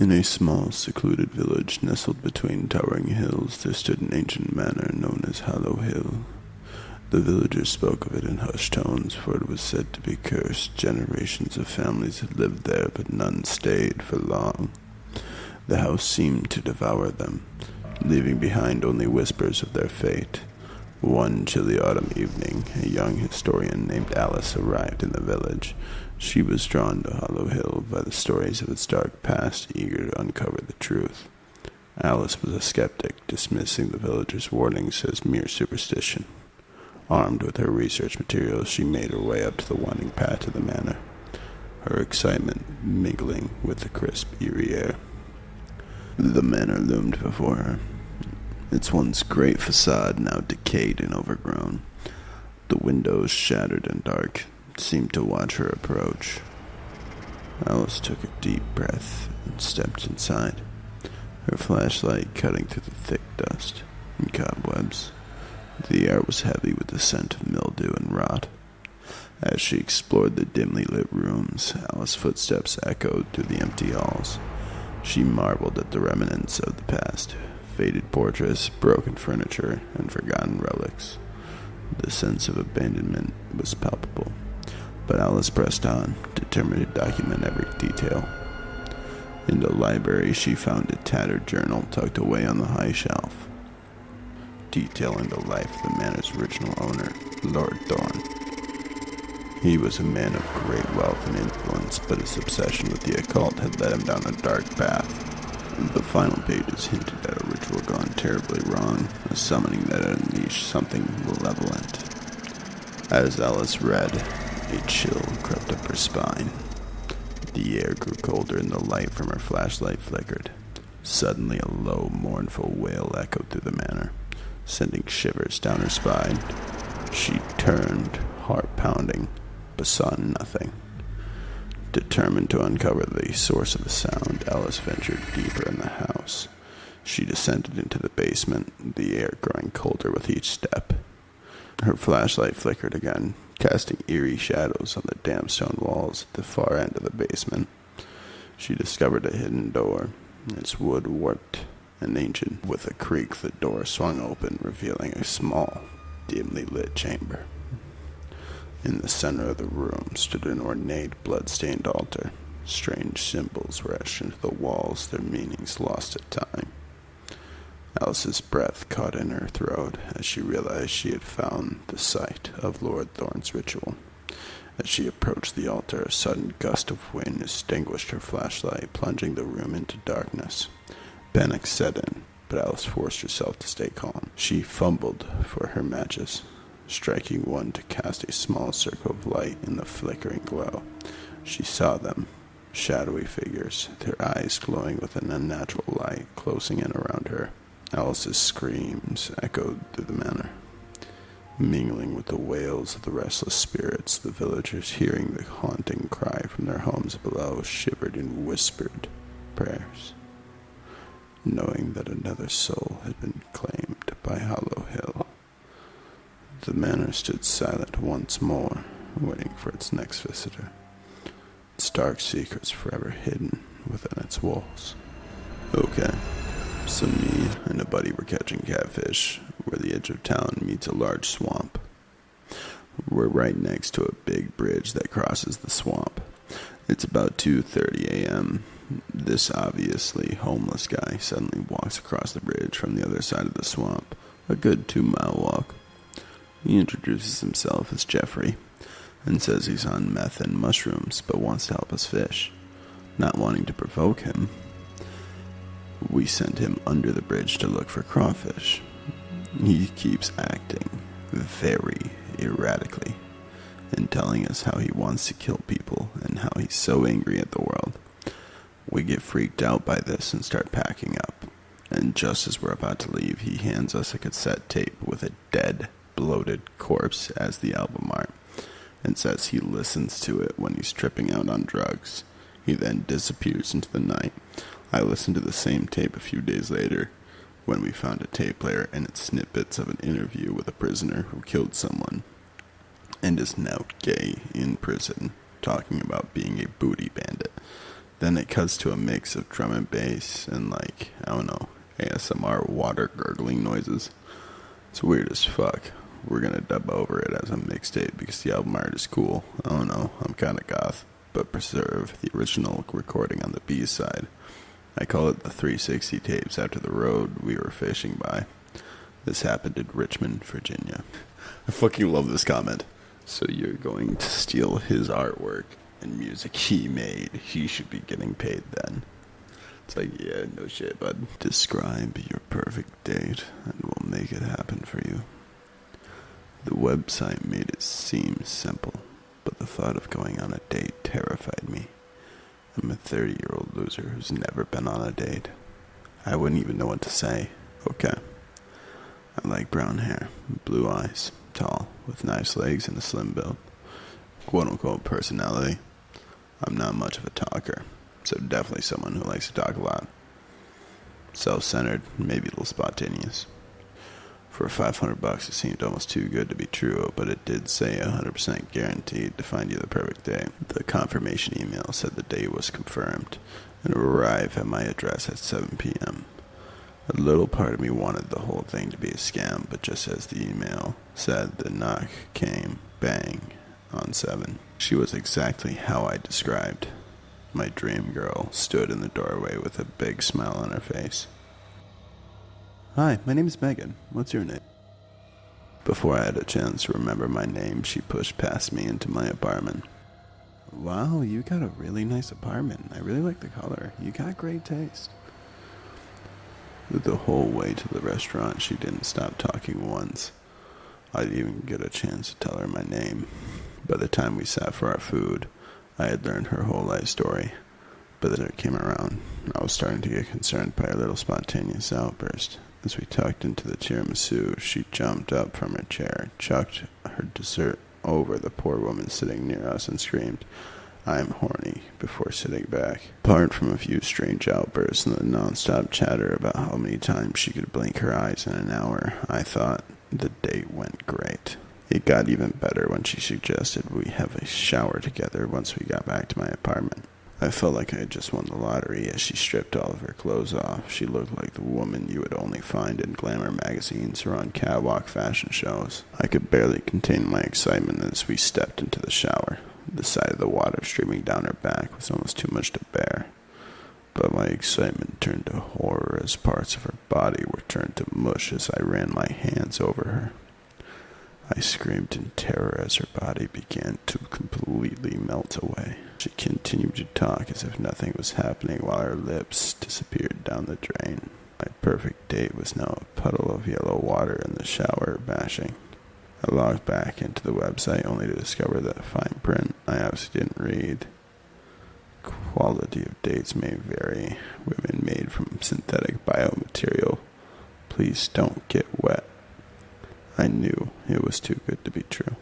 In a small, secluded village nestled between towering hills, there stood an ancient manor known as Hollow Hill. The villagers spoke of it in hushed tones, for it was said to be cursed. Generations of families had lived there, but none stayed for long. The house seemed to devour them, leaving behind only whispers of their fate. One chilly autumn evening, a young historian named Alice arrived in the village. She was drawn to Hollow Hill by the stories of its dark past, eager to uncover the truth. Alice was a skeptic, dismissing the villagers' warnings as mere superstition. Armed with her research materials, she made her way up to the winding path to the manor, her excitement mingling with the crisp, eerie air. The manor loomed before her, its once great facade now decayed and overgrown. The windows, shattered and dark, seemed to watch her approach. Alice took a deep breath and stepped inside, her flashlight cutting through the thick dust and cobwebs. The air was heavy with the scent of mildew and rot. As she explored the dimly lit rooms, Alice's footsteps echoed through the empty halls. She marveled at the remnants of the past, faded portraits, broken furniture, and forgotten relics. The sense of abandonment was palpable, but Alice pressed on, determined to document every detail. In the library, she found a tattered journal tucked away on the high shelf, detailing the life of the manor's original owner, Lord Thorn. He was a man of great wealth and influence, but his obsession with the occult had led him down a dark path. The final pages hinted at a ritual gone terribly wrong, a summoning that had unleashed something malevolent. As Alice read, a chill crept up her spine. The air grew colder and the light from her flashlight flickered. Suddenly a low, mournful wail echoed through the manor, sending shivers down her spine. She turned, heart pounding, but saw nothing. Determined to uncover the source of the sound, Alice ventured deeper in the house. She descended into the basement, the air growing colder with each step. Her flashlight flickered again, casting eerie shadows on the damp stone walls at the far end of the basement. She discovered a hidden door, its wood warped and ancient. With a creak, the door swung open, revealing a small, dimly lit chamber. In the center of the room stood an ornate, blood-stained altar. Strange symbols were etched into the walls, their meanings lost to time. Alice's breath caught in her throat as she realized she had found the site of Lord Thorn's ritual. As she approached the altar, a sudden gust of wind extinguished her flashlight, plunging the room into darkness. Panic set in, but Alice forced herself to stay calm. She fumbled for her matches, striking one to cast a small circle of light in the flickering glow. She saw them, shadowy figures, their eyes glowing with an unnatural light, closing in around her. Alice's screams echoed through the manor, mingling with the wails of the restless spirits. The villagers, hearing the haunting cry from their homes below, shivered and whispered prayers, knowing that another soul had been claimed by Hollow Hill. The manor stood silent once more, waiting for its next visitor, its dark secrets forever hidden within its walls. Okay, so me and a buddy were catching catfish where the edge of town meets a large swamp. We're right next to a big bridge that crosses the swamp. It's about 2:30 a.m. This obviously homeless guy suddenly walks across the bridge from the other side of the swamp, a good 2-mile walk. He introduces himself as Jeffrey and says he's on meth and mushrooms but wants to help us fish. Not wanting to provoke him, we send him under the bridge to look for crawfish. He keeps acting very erratically and telling us how he wants to kill people and how he's so angry at the world. We get freaked out by this and start packing up, and just as we're about to leave, he hands us a cassette tape with a dead, bloated corpse as the album art, and says he listens to it when he's tripping out on drugs. He then disappears into the night. I listened to the same tape a few days later, when we found a tape player and its snippets of an interview with a prisoner who killed someone and is now gay in prison, talking about being a booty bandit. Then it cuts to a mix of drum and bass and like, I don't know, ASMR water gurgling noises. It's weird as fuck. We're gonna dub over it as a mixtape because the album art is cool. I don't know, I'm kinda goth, but preserve the original recording on the B side. I call it the 360 tapes after the road we were fishing by. This happened in Richmond, Virginia. I fucking love this comment. So you're going to steal his artwork and music he made. He should be getting paid then. It's like, yeah, no shit, bud. Describe your perfect date and we'll make it happen for you. The website made it seem simple, but the thought of going on a date terrified me. I'm a 30-year-old loser who's never been on a date. I wouldn't even know what to say. Okay. I like brown hair, blue eyes, tall, with nice legs and a slim build. Quote-unquote personality. I'm not much of a talker, so definitely someone who likes to talk a lot. Self-centered, maybe a little spontaneous. For $500, it seemed almost too good to be true, but it did say 100% guaranteed to find you the perfect day. The confirmation email said the date was confirmed, and it would arrive at my address at 7 p.m. A little part of me wanted the whole thing to be a scam, but just as the email said, the knock came, bang, on 7. She was exactly how I described. My dream girl stood in the doorway with a big smile on her face. Hi, my name is Megan. What's your name? Before I had a chance to remember my name, she pushed past me into my apartment. Wow, you got a really nice apartment. I really like the color. You got great taste. The whole way to the restaurant, she didn't stop talking once. I didn't even get a chance to tell her my name. By the time we sat for our food, I had learned her whole life story. But then it came around. I was starting to get concerned by her little spontaneous outburst. As we tucked into the tiramisu, she jumped up from her chair, chucked her dessert over the poor woman sitting near us, and screamed, "I'm horny," before sitting back. Apart from a few strange outbursts and the non-stop chatter about how many times she could blink her eyes in an hour, I thought the date went great. It got even better when she suggested we have a shower together once we got back to my apartment. I felt like I had just won the lottery as she stripped all of her clothes off. She looked like the woman you would only find in glamour magazines or on catwalk fashion shows. I could barely contain my excitement as we stepped into the shower. The sight of the water streaming down her back was almost too much to bear. But my excitement turned to horror as parts of her body were turned to mush as I ran my hands over her. I screamed in terror as her body began to completely melt away. She continued to talk as if nothing was happening while her lips disappeared down the drain. My perfect date was now a puddle of yellow water in the shower bashing. I logged back into the website only to discover that fine print I obviously didn't read. Quality of dates may vary. Women made from synthetic biomaterial. Please don't get wet. I knew it was too good to be true.